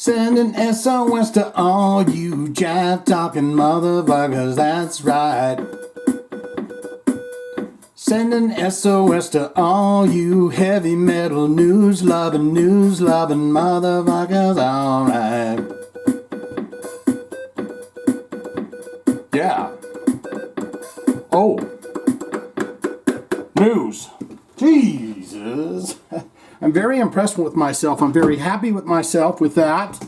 Send an SOS to all you jive talking motherfuckers, that's right. Send an SOS to all you heavy metal news loving motherfuckers, alright. Yeah. Oh. News. Jesus. I'm very impressed with myself. I'm very happy with myself with that.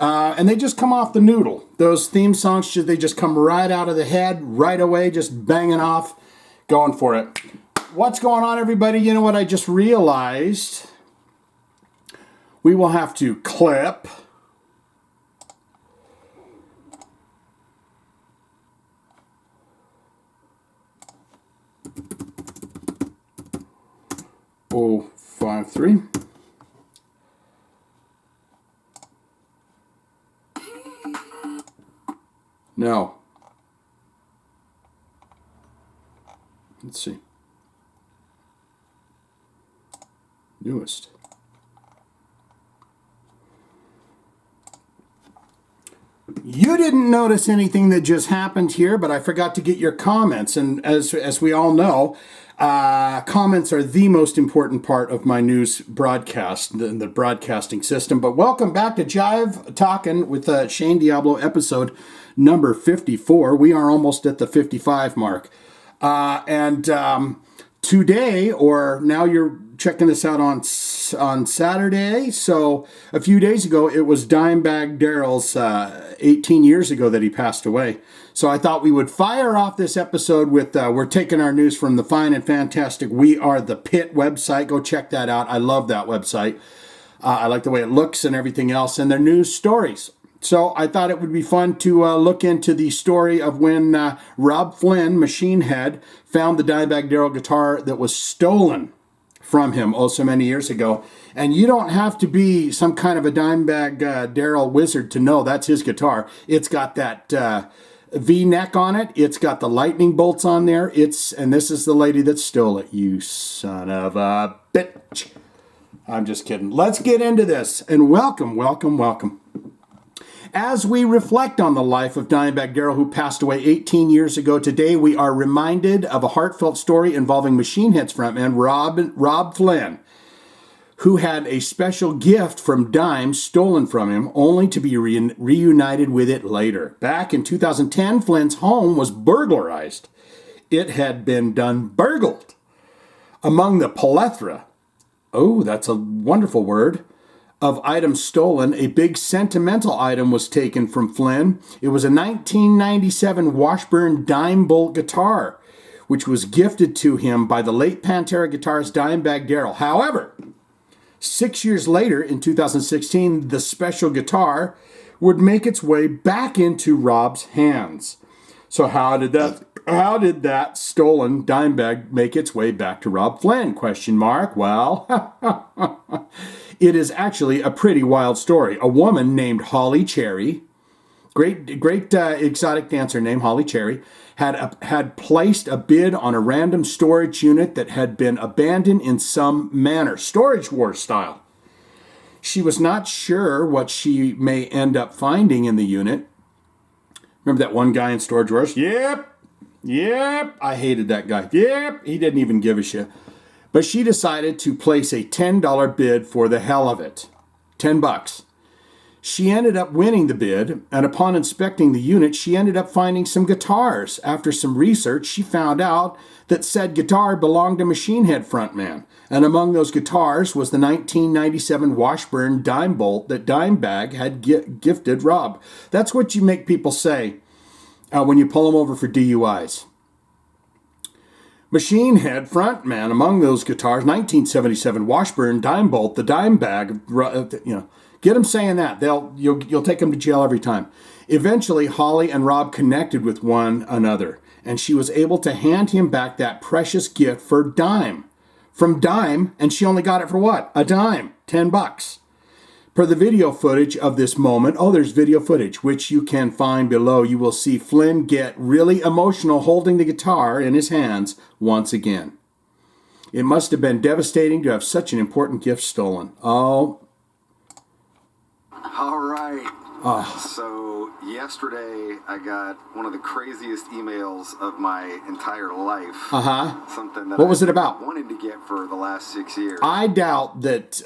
And they just come off the noodle. Those theme songs, they just come right out of the head, right away, just banging off, going for it. What's going on, everybody? You know what I just realized? We will have to clip. Oh, 5-3. No. Let's see. Newest. You didn't notice anything that just happened here, but I forgot to get your comments. And as we all know, comments are the most important part of my news broadcast, the broadcasting system. But welcome back to Jive Talkin with Shane Diablo, episode number 54. We are almost at the 55 mark. Today, or now you're checking this out on Saturday, so a few days ago, it was Dimebag Darrell's 18 years ago that he passed away. So I thought we would fire off this episode with, we're taking our news from the fine and fantastic We Are the Pit website. Go check that out. I love that website. I like the way it looks and everything else, and their news stories. So I thought it would be fun to look into the story of when Robb Flynn, Machine Head, found the Dimebag Darrell guitar that was stolen from him so many years ago. And you don't have to be some kind of a Dimebag Darrell wizard to know that's his guitar. It's got that V-neck on it. It's got the lightning bolts on there. And this is the lady that stole it. You son of a bitch. I'm just kidding. Let's get into this. And welcome, welcome, welcome. As we reflect on the life of Dimebag Darrell, who passed away 18 years ago today, we are reminded of a heartfelt story involving Machine Head's frontman, Robb Flynn, who had a special gift from Dime stolen from him, only to be reunited with it later. Back in 2010, Flynn's home was burglarized. It had been done burgled. Among the plethora, oh, that's a wonderful word, of items stolen, a big sentimental item was taken from Flynn. It was a 1997 Washburn dime bolt guitar, which was gifted to him by the late Pantera guitarist Dimebag Darrell. However, 6 years later, in 2016, the special guitar would make its way back into Robb's hands. So how did that stolen Dimebag make its way back to Robb Flynn? ? Well, it is actually a pretty wild story. A woman named Holly Cherry, great exotic dancer named Holly Cherry, had placed a bid on a random storage unit that had been abandoned in some manner, Storage Wars style. She was not sure what she may end up finding in the unit. Remember that one guy in Storage Wars? Yep. I hated that guy. Yep. He didn't even give a shit. But she decided to place a $10 bid for the hell of it. $10. She ended up winning the bid, and upon inspecting the unit, she ended up finding some guitars. After some research, she found out that said guitar belonged to Machine Head frontman. And among those guitars was the 1997 Washburn dime bolt that Dimebag had gifted Robb. That's what you make people say when you pull them over for DUIs. Machine Head frontman, among those guitars, 1977 Washburn dime bolt, the Dimebag, get them saying that. You'll take them to jail every time. Eventually, Holly and Robb connected with one another, and she was able to hand him back that precious gift for dime. From Dime, and she only got it for what? A dime, $10. Per the video footage of this moment, there's video footage, which you can find below. You will see Flynn get really emotional holding the guitar in his hands once again. It must have been devastating to have such an important gift stolen. Oh, All right. So yesterday I got one of the craziest emails of my entire life. Something that what was it about? I wanted to get for the last 6 years. I doubt that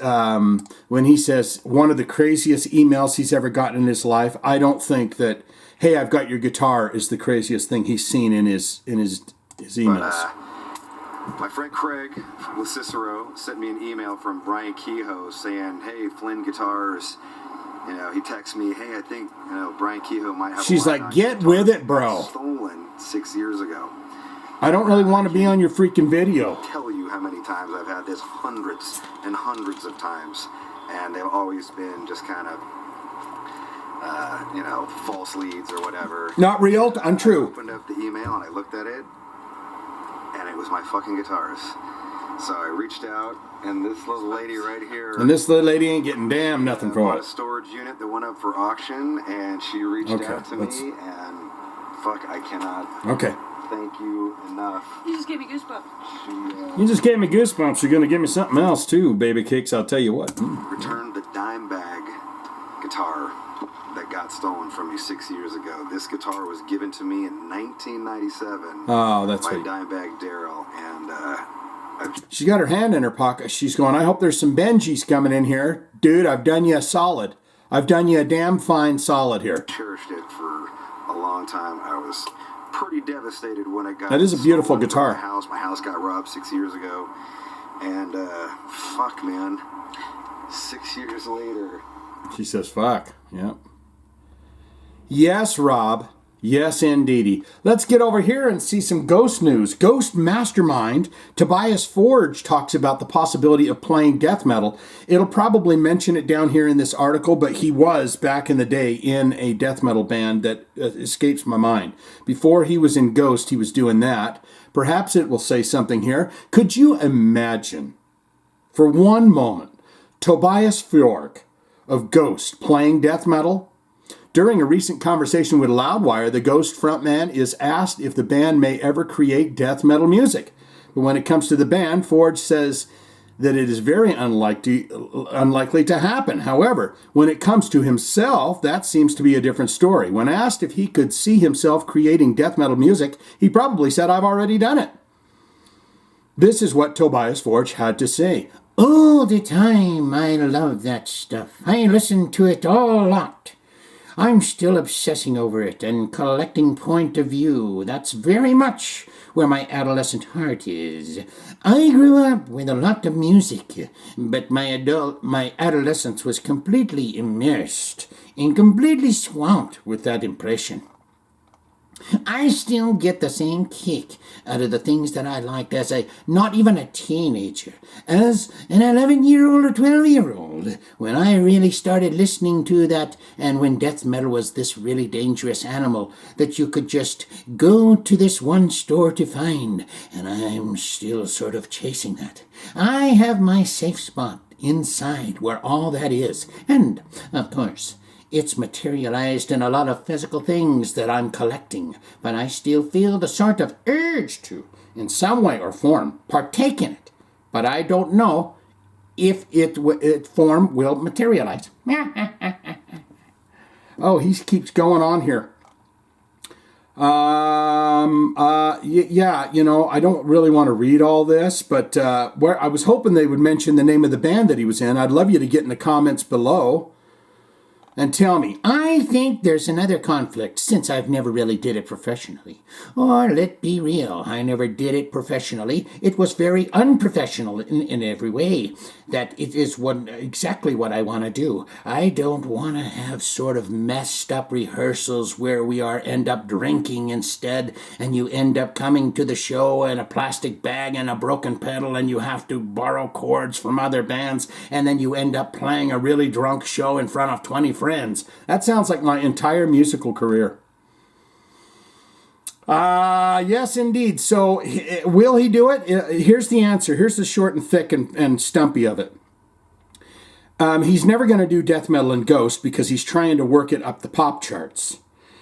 when he says one of the craziest emails he's ever gotten in his life, I don't think that, hey, I've got your guitar is the craziest thing he's seen in his emails. My friend Craig with Cicero sent me an email from Brian Kehoe saying, hey, Flynn Guitars. You know, he texts me, hey, I think, Brian Kehoe might have She's like, get with it, bro. Stolen 6 years ago. I don't really want to be on your freaking video. I tell you how many times I've had this, hundreds and hundreds of times. And they've always been just kind of, false leads or whatever. Not real, untrue. I opened up the email and I looked at it, and it was my fucking guitars. So I reached out, and this little lady right here. And this little lady ain't getting damn nothing for it. A storage unit that went up for auction, and she reached out to me, and fuck, I cannot thank you enough. You just gave me goosebumps. You just gave me goosebumps. You're going to give me something else, too, baby cakes, I'll tell you what. Returned the Dimebag guitar that got stolen from me 6 years ago. This guitar was given to me in 1997 by Dimebag Darrell, and she got her hand in her pocket. She's going, I hope there's some Benjis coming in here. Dude, I've done you a solid. I've done you a damn fine solid here. Cherished it for a long time. I was pretty devastated when it got That is a beautiful guitar. My house got robbed 6 years ago. And, fuck, man. 6 years later. She says, fuck. Yep. Yes, Rob. Yes, indeedy. Let's get over here and see some ghost news. Ghost Mastermind, Tobias Forge talks about the possibility of playing death metal. It'll probably mention it down here in this article, but he was, back in the day, in a death metal band that escapes my mind. Before he was in Ghost, he was doing that. Perhaps it will say something here. Could you imagine, for one moment, Tobias Forge of Ghost playing death metal? During a recent conversation with Loudwire, the Ghost frontman is asked if the band may ever create death metal music. But when it comes to the band, Forge says that it is very unlikely to happen. However, when it comes to himself, that seems to be a different story. When asked if he could see himself creating death metal music, he probably said, I've already done it. This is what Tobias Forge had to say. All the time, I love that stuff. I listen to it all a lot. I'm still obsessing over it and collecting point of view. That's very much where my adolescent heart is. I grew up with a lot of music, but my adolescence was completely immersed and completely swamped with that impression. I still get the same kick out of the things that I liked as not even a teenager, as an 11-year-old or 12-year-old, when I really started listening to that, and when death metal was this really dangerous animal that you could just go to this one store to find, and I'm still sort of chasing that. I have my safe spot inside where all that is, and, of course, it's materialized in a lot of physical things that I'm collecting, but I still feel the sort of urge to, in some way or form, partake in it. But I don't know if its form will materialize. Oh, he keeps going on here. I don't really want to read all this, but where I was hoping they would mention the name of the band that he was in. I'd love you to get in the comments below and tell me. I think there's another conflict, since I've never really did it professionally. Or, let's be real, I never did it professionally. It was very unprofessional in every way. That it is exactly what I want to do. I don't want to have sort of messed up rehearsals where we end up drinking instead, and you end up coming to the show in a plastic bag and a broken pedal, and you have to borrow chords from other bands, and then you end up playing a really drunk show in front of 20 friends. That sounds like my entire musical career. Yes, indeed. So, will he do it? Here's the answer. Here's the short and thick and stumpy of it. He's never going to do death metal and Ghost because he's trying to work it up the pop charts.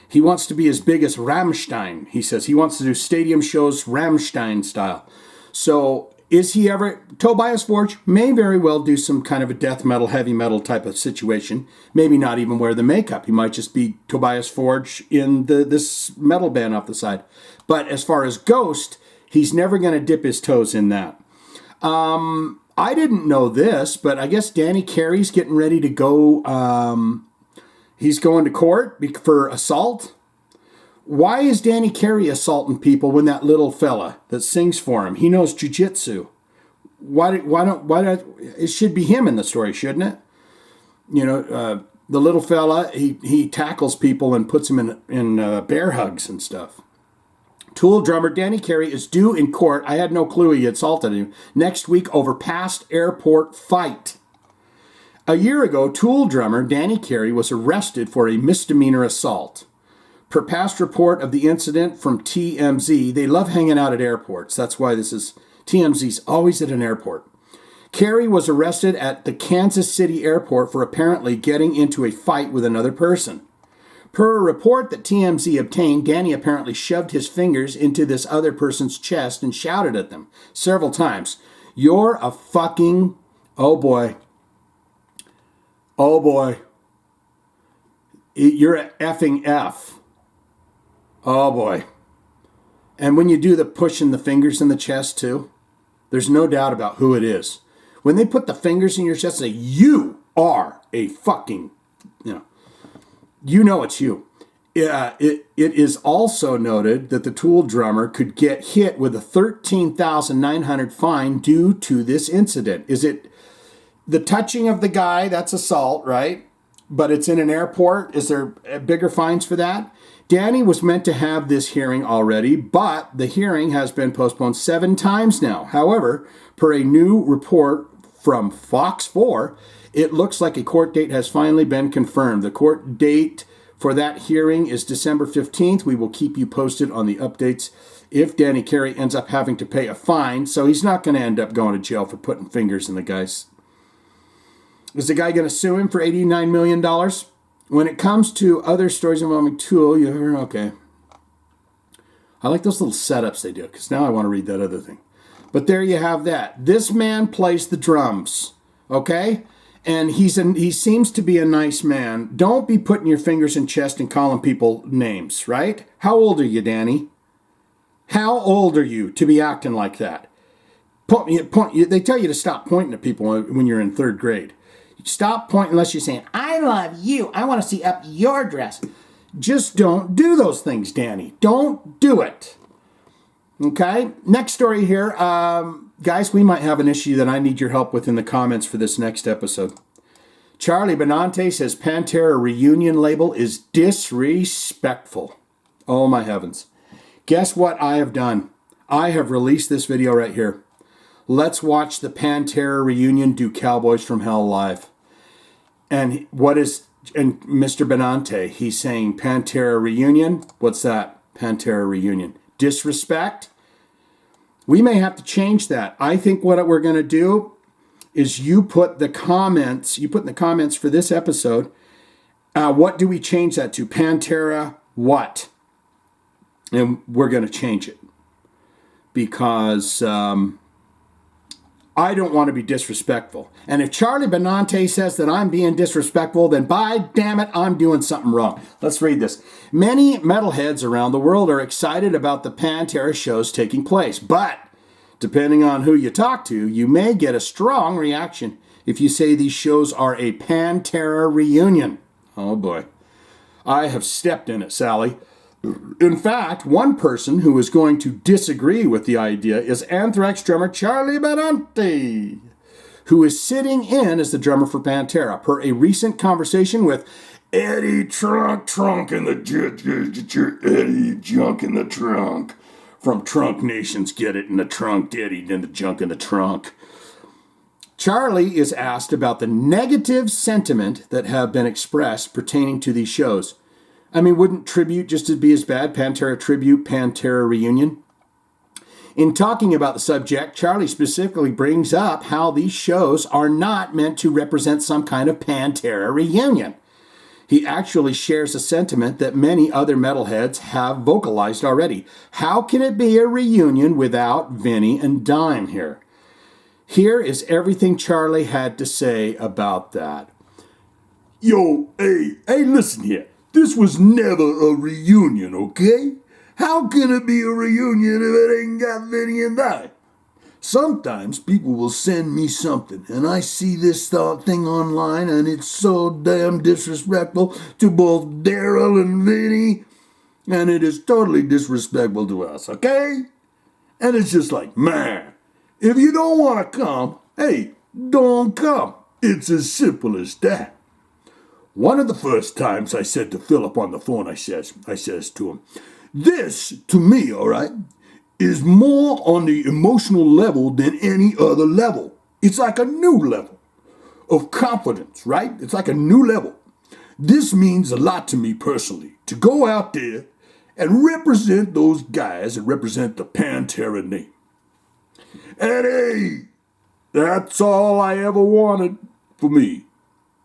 He wants to be as big as Rammstein, he says. He wants to do stadium shows Rammstein style. So, Is he ever... Tobias Forge may very well do some kind of a death metal, heavy metal type of situation. Maybe not even wear the makeup. He might just be Tobias Forge in this metal band off the side. But as far as Ghost, he's never going to dip his toes in that. I didn't know this, but I guess Danny Carey's getting ready to go. He's going to court for assault. Why is Danny Carey assaulting people when that little fella that sings for him, he knows jiu-jitsu? Why don't it should be him in the story, shouldn't it? You know, the little fella, he tackles people and puts them in bear hugs and stuff. Tool drummer Danny Carey is due in court. I had no clue he assaulted him. Next week over past airport fight. A year ago, Tool drummer Danny Carey was arrested for a misdemeanor assault. Per past report of the incident from TMZ, they love hanging out at airports. That's why this is... TMZ's always at an airport. Carey was arrested at the Kansas City airport for apparently getting into a fight with another person. Per a report that TMZ obtained, Danny apparently shoved his fingers into this other person's chest and shouted at them several times, "You're a fucking... Oh boy. Oh boy. You're a effing F. Oh boy." And when you do the pushing the fingers in the chest too, there's no doubt about who it is. When they put the fingers in your chest, say, "You are a fucking..." You know it's you. It is also noted that the Tool drummer could get hit with a $13,900 fine due to this incident. Is it the touching of the guy? That's assault, right? But it's in an airport. Is there bigger fines for that? Danny was meant to have this hearing already, but the hearing has been postponed 7 times now. However, per a new report from Fox 4, it looks like a court date has finally been confirmed. The court date for that hearing is December 15th. We will keep you posted on the updates if Danny Carey ends up having to pay a fine. So he's not going to end up going to jail for putting fingers in the guys. Is the guy going to sue him for $89 million? When it comes to other stories involving Tool, you're okay. I like those little setups they do, because now I want to read that other thing. But there you have that. This man plays the drums, okay? And he seems to be a nice man. Don't be putting your fingers in chest and calling people names, right? How old are you, Danny? How old are you to be acting like that? They tell you to stop pointing at people when you're in 3rd grade. Stop pointing unless you're saying, "I love you. I want to see up your dress." Just don't do those things, Danny. Don't do it. Okay? Next story here. Guys, we might have an issue that I need your help with in the comments for this next episode. Charlie Benante says Pantera reunion label is disrespectful. Oh my heavens. Guess what I have done? I have released this video right here. Let's watch the Pantera reunion do Cowboys from Hell live. And Mr. Benante, he's saying Pantera reunion. What's that? Pantera reunion. Disrespect? We may have to change that. I think what we're going to do is you put in the comments for this episode, what do we change that to? Pantera what? And we're going to change it. Because I don't want to be disrespectful. And if Charlie Benante says that I'm being disrespectful, then by damn it, I'm doing something wrong. Let's read this. Many metalheads around the world are excited about the Pantera shows taking place, but depending on who you talk to, you may get a strong reaction if you say these shows are a Pantera reunion. Oh boy. I have stepped in it, Sally. In fact, one person who is going to disagree with the idea is Anthrax drummer Charlie Benante, who is sitting in as the drummer for Pantera. Per a recent conversation with Eddie Trunk in the Eddie Junk in the Trunk from Trunk Nations, get it in the trunk, Eddie in the junk in the trunk. Charlie is asked about the negative sentiment that have been expressed pertaining to these shows. I mean, wouldn't Tribute just be as bad? Pantera Tribute, Pantera Reunion? In talking about the subject, Charlie specifically brings up how these shows are not meant to represent some kind of Pantera reunion. He actually shares a sentiment that many other metalheads have vocalized already. How can it be a reunion without Vinny and Dime here? Here is everything Charlie had to say about that. Yo, hey, listen here. This was never a reunion, okay? How can it be a reunion if it ain't got Vinny and I? Sometimes people will send me something, and I see this thing online, and it's so damn disrespectful to both Darrell and Vinny, and it is totally disrespectful to us, okay? And it's just like, man, if you don't want to come, hey, don't come. It's as simple as that. One of the first times I said to Philip on the phone, I says to him, this, to me, all right, is more on the emotional level than any other level. It's like a new level of confidence, right? It's like a new level. This means a lot to me personally, to go out there and represent those guys and represent the Pantera name. And hey, that's all I ever wanted for me.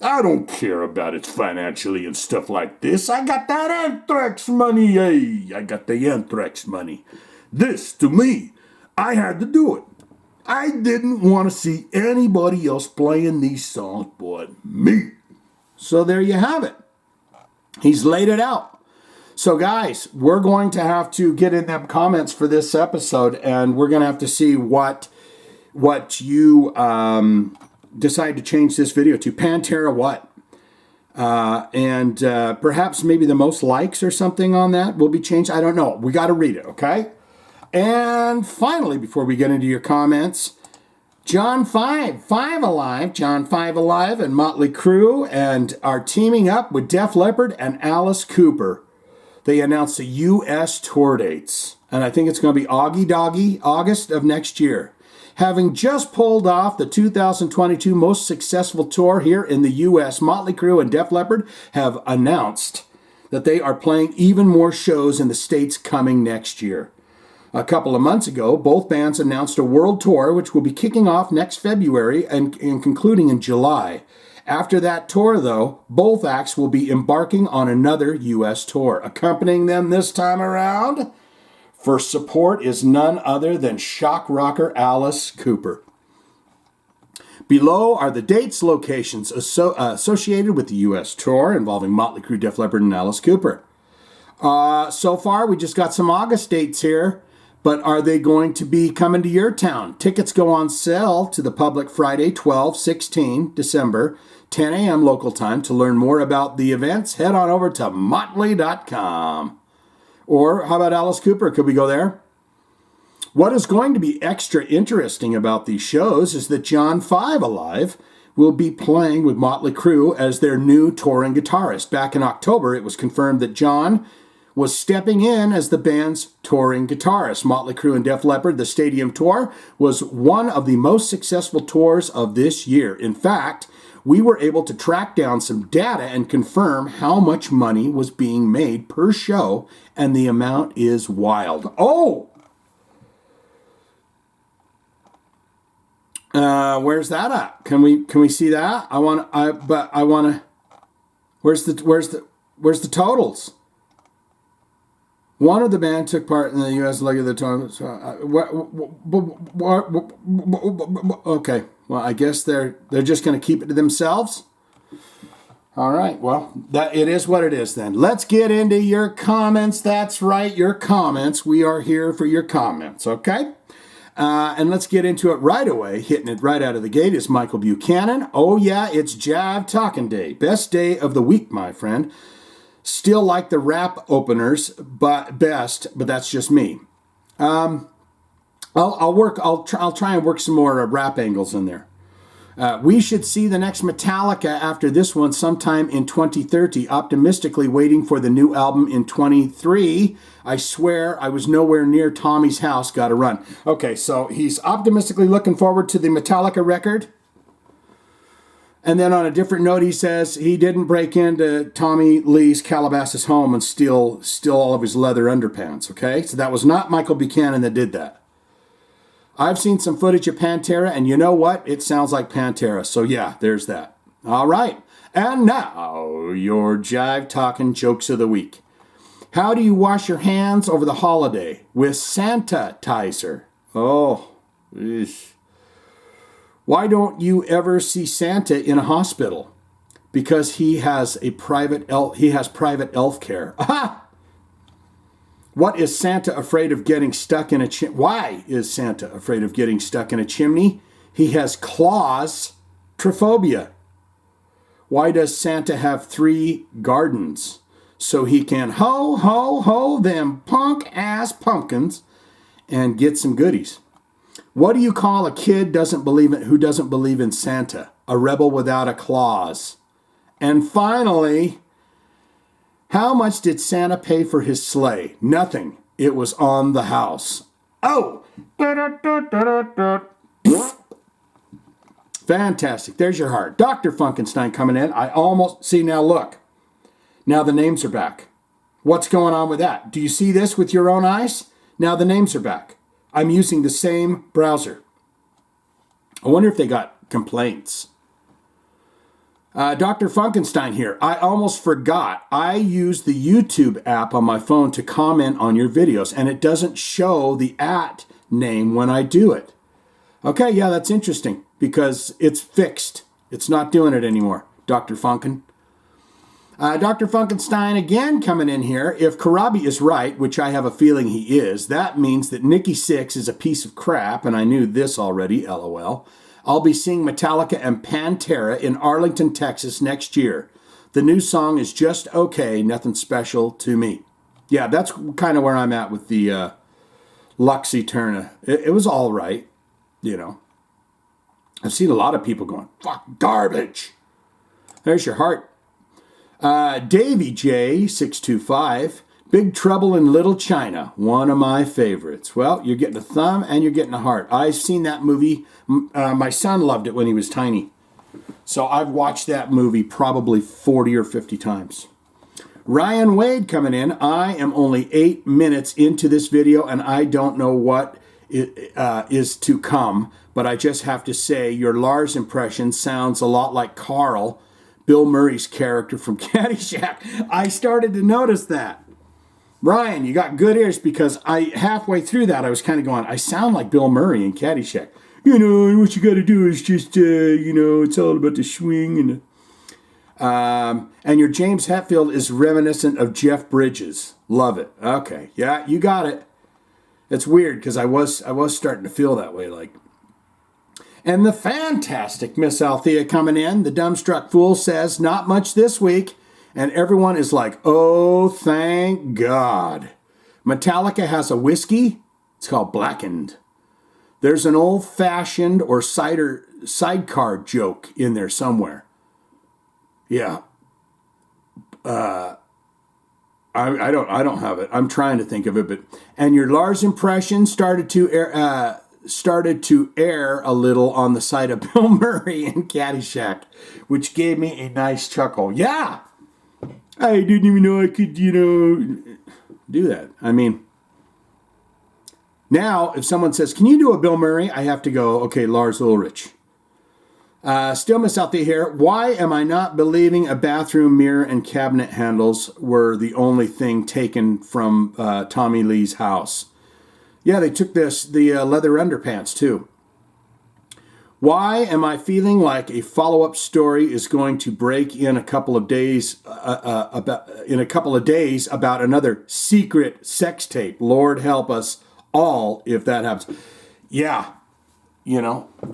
I don't care about it financially and stuff like this. I got that Anthrax money, hey, I got the Anthrax money. This, to me, I had to do it. I didn't want to see anybody else playing these songs but me. So there you have it. He's laid it out. So guys, we're going to have to get in them comments for this episode, and we're going to have to see what you decide to change this video to. Pantera what? And perhaps maybe the most likes or something on that will be changed. I don't know. We got to read it, okay? And finally, before we get into your comments, John 5 Alive, John 5 Alive and Motley Crue and are teaming up with Def Leppard and Alice Cooper. They announced the U.S. tour dates, and I think it's going to be August of next year. Having just pulled off the 2022 most successful tour here in the U.S., Motley Crue and Def Leppard have announced that they are playing even more shows in the States coming next year. A couple of months ago, both bands announced a world tour, which will be kicking off next February and concluding in July. After that tour, though, both acts will be embarking on another U.S. tour. Accompanying them this time around for support is none other than shock rocker Alice Cooper. Below are the dates, locations associated with the U.S. tour involving Motley Crue, Def Leppard, and Alice Cooper. So far, we just got some August dates here. But are they going to be coming to your town? Tickets go on sale to the public Friday, 12-16 December, 10 a.m. local time. To learn more about the events, head on over to motley.com. Or how about Alice Cooper? Could we go there? What is going to be extra interesting about these shows is that John 5 Alive will be playing with Motley Crue as their new touring guitarist. Back in October, it was confirmed that John was stepping in as the band's touring guitarist. Motley Crue and Def Leppard, the stadium tour, was one of the most successful tours of this year. In fact, we were able to track down some data and confirm how much money was being made per show, and the amount is wild. Oh! Where's that at? Can we see that? Where's the totals? One of the band took part in the U.S. leg of the tour. Okay, well, I guess they're just going to keep it to themselves. All right, well, that it is what it is then. Let's get into your comments. That's right, your comments. We are here for your comments, okay? And let's get into it right away. Hitting it right out of the gate is Michael Buchanan. Oh, yeah, it's Jive Talkin Day. Best day of the week, my friend. Still like the rap openers, but that's just me. I'll try and work some more rap angles in there. We should see the next Metallica after this one sometime in 2030. Optimistically waiting for the new album in 23. I swear I was nowhere near Tommy's house. Gotta run. Okay, so he's optimistically looking forward to the Metallica record. And then on a different note, he says he didn't break into Tommy Lee's Calabasas home and steal all of his leather underpants, okay? So that was not Michael Buchanan that did that. I've seen some footage of Pantera, and you know what? It sounds like Pantera. So yeah, there's that. All right. And now, your Jive Talkin jokes of the week. How do you wash your hands over the holiday? With Santa-tizer. Oh, eesh. Why don't you ever see Santa in a hospital? Because he has private elf care. Aha! What is Santa afraid of getting stuck in a chimney? Why is Santa afraid of getting stuck in a chimney? He has claustrophobia. Why does Santa have 3 gardens? So he can ho, ho, ho them punk-ass pumpkins and get some goodies. What do you call a kid who doesn't believe in Santa? A rebel without a clause. And finally, how much did Santa pay for his sleigh? Nothing. It was on the house. Oh! Fantastic. There's your heart. Dr. Funkenstein coming in. See, now look. Now the names are back. What's going on with that? Do you see this with your own eyes? Now the names are back. I'm using the same browser. I wonder if they got complaints. Dr. Funkenstein here. I almost forgot. I use the YouTube app on my phone to comment on your videos, and it doesn't show the @ name when I do it. Okay, yeah, that's interesting because it's fixed. It's not doing it anymore, Dr. Funken. Dr. Funkenstein again coming in here. If Karabi is right, which I have a feeling he is, that means that Nikki Sixx is a piece of crap, and I knew this already, LOL. I'll be seeing Metallica and Pantera in Arlington, Texas next year. The new song is just okay, nothing special to me. Yeah, that's kind of where I'm at with the Looksy Turner. It was all right, you know. I've seen a lot of people going, fuck garbage. There's your heart. Davy J, 625, Big Trouble in Little China, one of my favorites. Well, you're getting a thumb and you're getting a heart. I've seen that movie. My son loved it when he was tiny. So I've watched that movie probably 40 or 50 times. Ryan Wade coming in. I am only 8 minutes into this video and I don't know what is to come, but I just have to say your Lars impression sounds a lot like Carl, Bill Murray's character from Caddyshack. I started to notice that. Ryan, you got good ears because halfway through that I was kind of going, I sound like Bill Murray in Caddyshack. You know, what you got to do is just, it's all about the swing. And your James Hetfield is reminiscent of Jeff Bridges. Love it. Okay, yeah, you got it. It's weird because I was starting to feel that way, like. And the fantastic Miss Althea coming in. The dumbstruck fool says, not much this week. And everyone is like, oh, thank God. Metallica has a whiskey. It's called Blackened. There's an old-fashioned or sidecar joke in there somewhere. Yeah. I don't have it. I'm trying to think of it. And your Lars impression started to air a little on the side of Bill Murray in Caddyshack, which gave me a nice chuckle. Yeah, I didn't even know I could, do that. I mean, now if someone says, can you do a Bill Murray? I have to go, okay, Lars Ulrich. Still Miss out there here. Why am I not believing a bathroom mirror and cabinet handles were the only thing taken from Tommy Lee's house? Yeah, they took the leather underpants too. Why am I feeling like a follow-up story is going to break in a couple of days about another secret sex tape? Lord help us all if that happens. Yeah,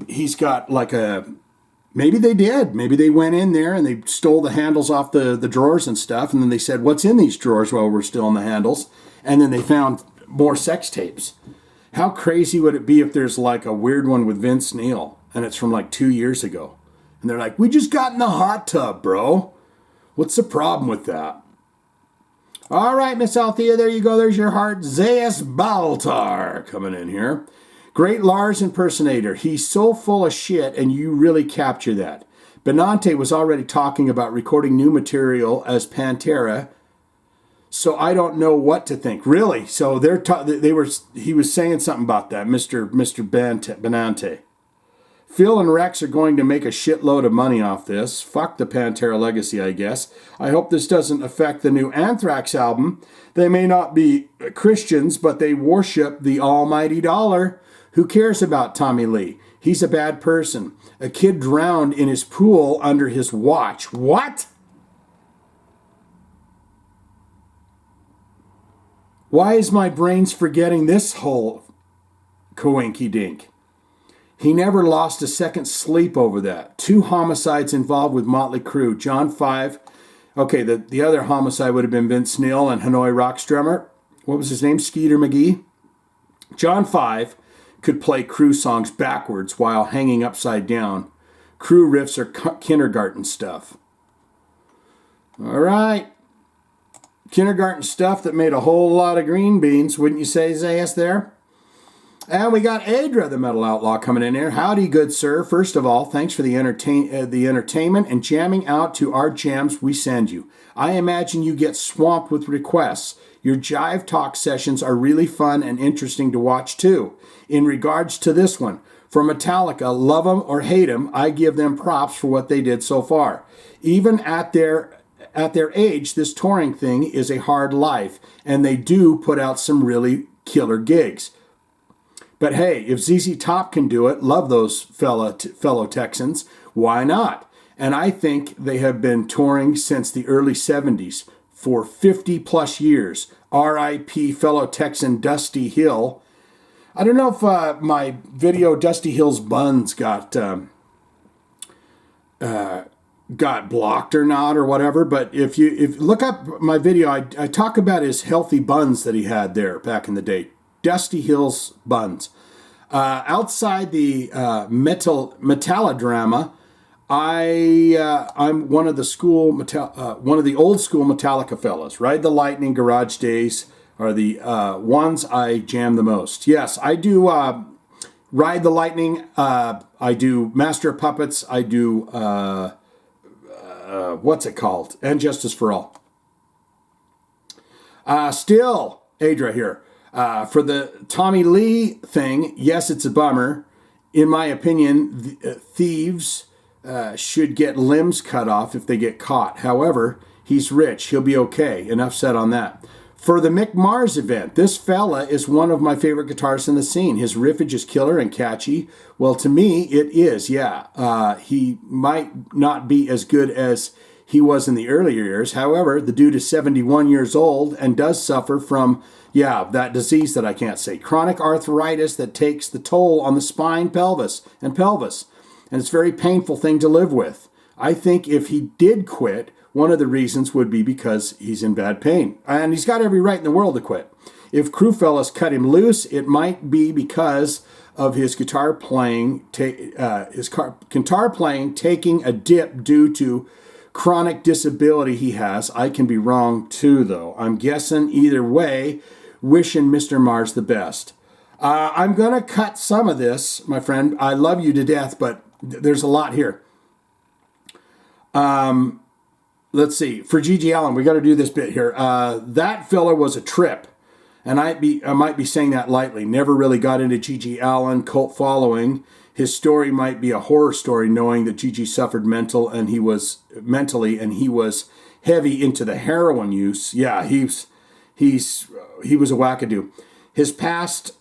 he's got like maybe they did. Maybe they went in there and they stole the handles off the drawers and stuff, and then they said, "What's in these drawers?" While we're still in the handles, and then they found more sex tapes. How crazy would it be if there's like a weird one with Vince Neil and it's from like 2 years ago? And they're like, we just got in the hot tub, bro. What's the problem with that? All right, Miss Althea, there you go. There's your heart. Zayas Baltar coming in here. Great Lars impersonator. He's so full of shit and you really capture that. Benante was already talking about recording new material as Pantera. So I don't know what to think. Really? So he was saying something about that, Mr. Benante. Phil and Rex are going to make a shitload of money off this. Fuck the Pantera legacy, I guess. I hope this doesn't affect the new Anthrax album. They may not be Christians, but they worship the almighty dollar. Who cares about Tommy Lee? He's a bad person. A kid drowned in his pool under his watch. What? Why is my brain's forgetting this whole coinky dink? He never lost a second's sleep over that. 2 homicides involved with Motley Crue. John 5. Okay, the other homicide would have been Vince Neil and Hanoi Rockstrummer. What was his name? Skeeter McGee. John 5 could play Crue songs backwards while hanging upside down. Crue riffs are kindergarten stuff. All right. Kindergarten stuff that made a whole lot of green beans, wouldn't you say, Zayas, there? And we got Adra, the Metal Outlaw, coming in here. Howdy, good sir. First of all, thanks for the entertainment and jamming out to our jams we send you. I imagine you get swamped with requests. Your Jive Talk sessions are really fun and interesting to watch, too. In regards to this one, for Metallica, love them or hate them, I give them props for what they did so far. Even at their age, this touring thing is a hard life, and they do put out some really killer gigs. But hey, if ZZ Top can do it, love those fellow Texans, why not? And I think they have been touring since the early 70s for 50 plus years. R.I.P. fellow Texan Dusty Hill. I don't know if my video Dusty Hill's buns got blocked or not or whatever, but if you look up my video, I talk about his healthy buns that he had there back in the day. Dusty Hill's buns. Outside the Metallodrama, I'm one of the old school Metallica fellas. Ride the Lightning, Garage Days are the ones I jam the most. Yes, I do Ride the Lightning. I do Master of Puppets. I do what's it called? And Justice for All. Still, Adra here. For the Tommy Lee thing, yes, it's a bummer. In my opinion, thieves should get limbs cut off if they get caught. However, he's rich. He'll be okay. Enough said on that. For the Mick Mars event, this fella is one of my favorite guitarists in the scene. His riffage is killer and catchy. Well, to me, it is, yeah. He might not be as good as he was in the earlier years. However, the dude is 71 years old and does suffer from, that disease that I can't say. Chronic arthritis that takes the toll on the spine, pelvis. And it's a very painful thing to live with. I think if he did quit, one of the reasons would be because he's in bad pain. And he's got every right in the world to quit. If Crew fellas cut him loose, it might be because of his guitar playing taking a dip due to chronic disability he has. I can be wrong too, though. I'm guessing either way, wishing Mr. Mars the best. I'm going to cut some of this, my friend. I love you to death, but there's a lot here. Let's see. For G.G. Allen, we got to do this bit here. That fella was a trip. And I might be saying that lightly. Never really got into G.G. Allen, cult following. His story might be a horror story, knowing that G.G. suffered mentally and he was heavy into the heroin use. Yeah, he was a wackadoo. His past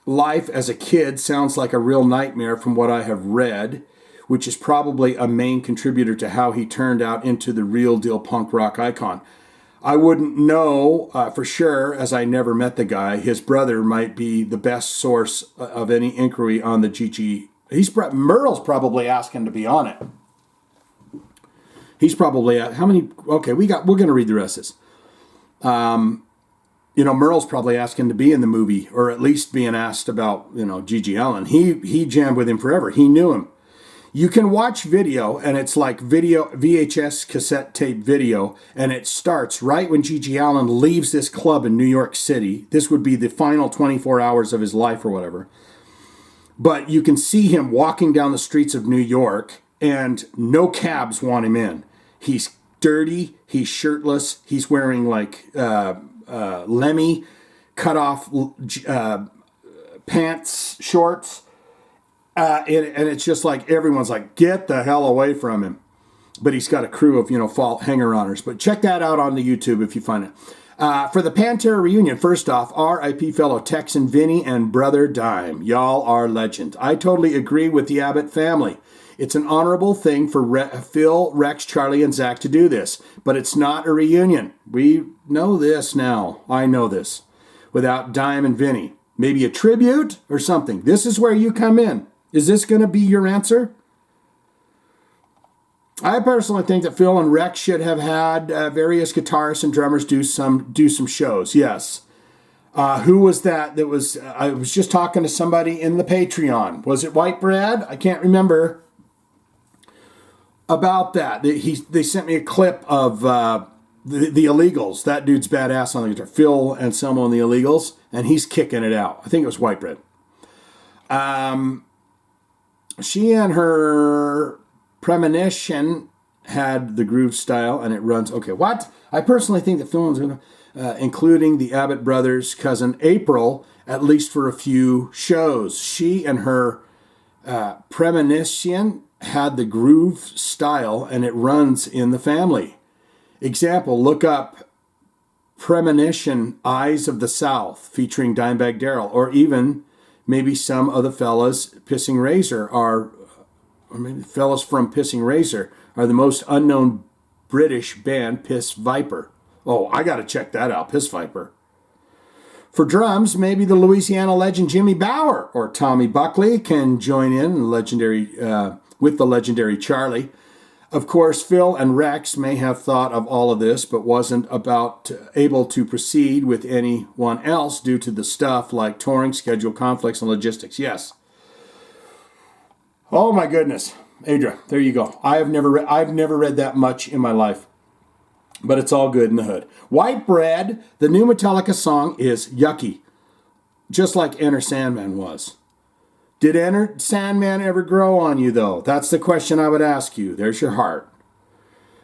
life as a kid sounds like a real nightmare from what I have read, which is probably a main contributor to how he turned out into the real deal punk rock icon. I wouldn't know for sure, as I never met the guy. His brother might be the best source of any inquiry on the GG. Merle's probably asking to be on it. He's probably how many? Okay, we're going to read the rest of this. Merle's probably asking to be in the movie, or at least being asked about G.G. Allen. He jammed with him forever. He knew him. You can watch video, and it's like video VHS cassette tape video, and it starts right when G.G. Allen leaves this club in New York City. This would be the final 24 hours of his life or whatever. But you can see him walking down the streets of New York, and no cabs want him in. He's dirty. He's shirtless. He's wearing like Lemmy cut off pants, shorts. And it's just like everyone's like, get the hell away from him. But he's got a crew of, hanger-oners. But check that out on the YouTube if you find it. For the Pantera reunion, first off, R.I.P. fellow Tex and Vinny and brother Dime. Y'all are legend. I totally agree with the Abbott family. It's an honorable thing for Phil, Rex, Charlie, and Zach to do this, but it's not a reunion. We know this now. I know this. Without Dime and Vinny. Maybe a tribute or something. This is where you come in. Is this going to be your answer? I personally think that Phil and Rex should have had various guitarists and drummers do some shows. Yes. Who was that? I was just talking to somebody in the Patreon. Was it White Brad? I can't remember about that. They sent me a clip of the Illegals. That dude's badass on the guitar. Phil Anselmo and the Illegals, and he's kicking it out. I think it was White Bread. She and her premonition had the groove style, and it runs. Okay, what? I personally think that Phil and including the Abbott brothers' cousin April, at least for a few shows. She and her premonition had the groove style, and it runs in the family. Example, look up Premonition, Eyes of the South, featuring Dimebag Darrell, or even maybe some of the fellas Pissing Razor or maybe fellas from Pissing Razor are the most unknown British band, Piss Viper. Oh, I got to check that out, Piss Viper. For drums, maybe the Louisiana legend Jimmy Bower or Tommy Buckley can join in with the legendary Charlie. Of course, Phil and Rex may have thought of all of this, but wasn't able to proceed with anyone else due to the stuff like touring, schedule conflicts, and logistics. Yes. Oh my goodness, Adria, there you go. I've never read that much in my life, but it's all good in the hood. White Bread, the new Metallica song is yucky, just like Enter Sandman was. Did Enter Sandman ever grow on you, though? That's the question I would ask you. There's your heart.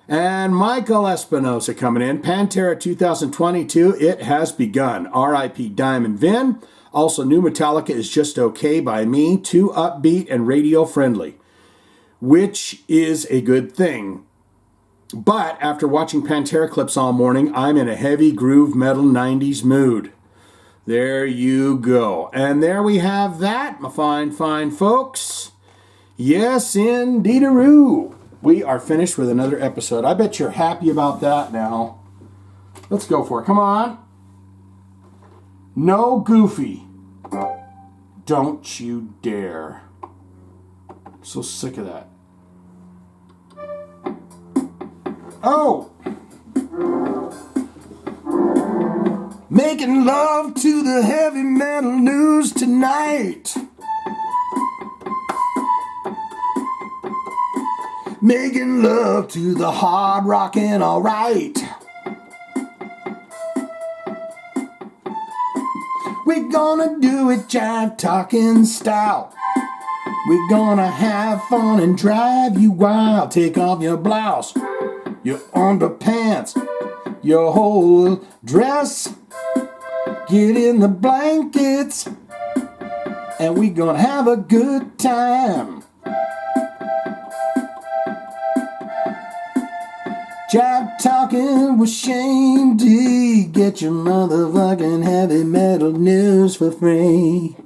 And Michael Espinosa coming in. Pantera 2022, it has begun. R.I.P. Diamond Vin. Also, new Metallica is just okay by me. Too upbeat and radio friendly, which is a good thing. But after watching Pantera clips all morning, I'm in a heavy groove metal 90s mood. There you go. And there we have that, my fine folks. Yes, indeed-a-roo. We are finished with another episode. I bet you're happy about that now. Let's go for it. Come on. No Goofy. Don't you dare. So sick of that. Oh! Making love to the heavy metal news tonight. Making love to the hard rockin' alright. We're gonna do it Jive Talkin style. We're gonna have fun and drive you wild. Take off your blouse, your underpants, your whole dress. Get in the blankets, and we gonna have a good time. Jive Talkin with Shane D. Get your motherfucking heavy metal news for free.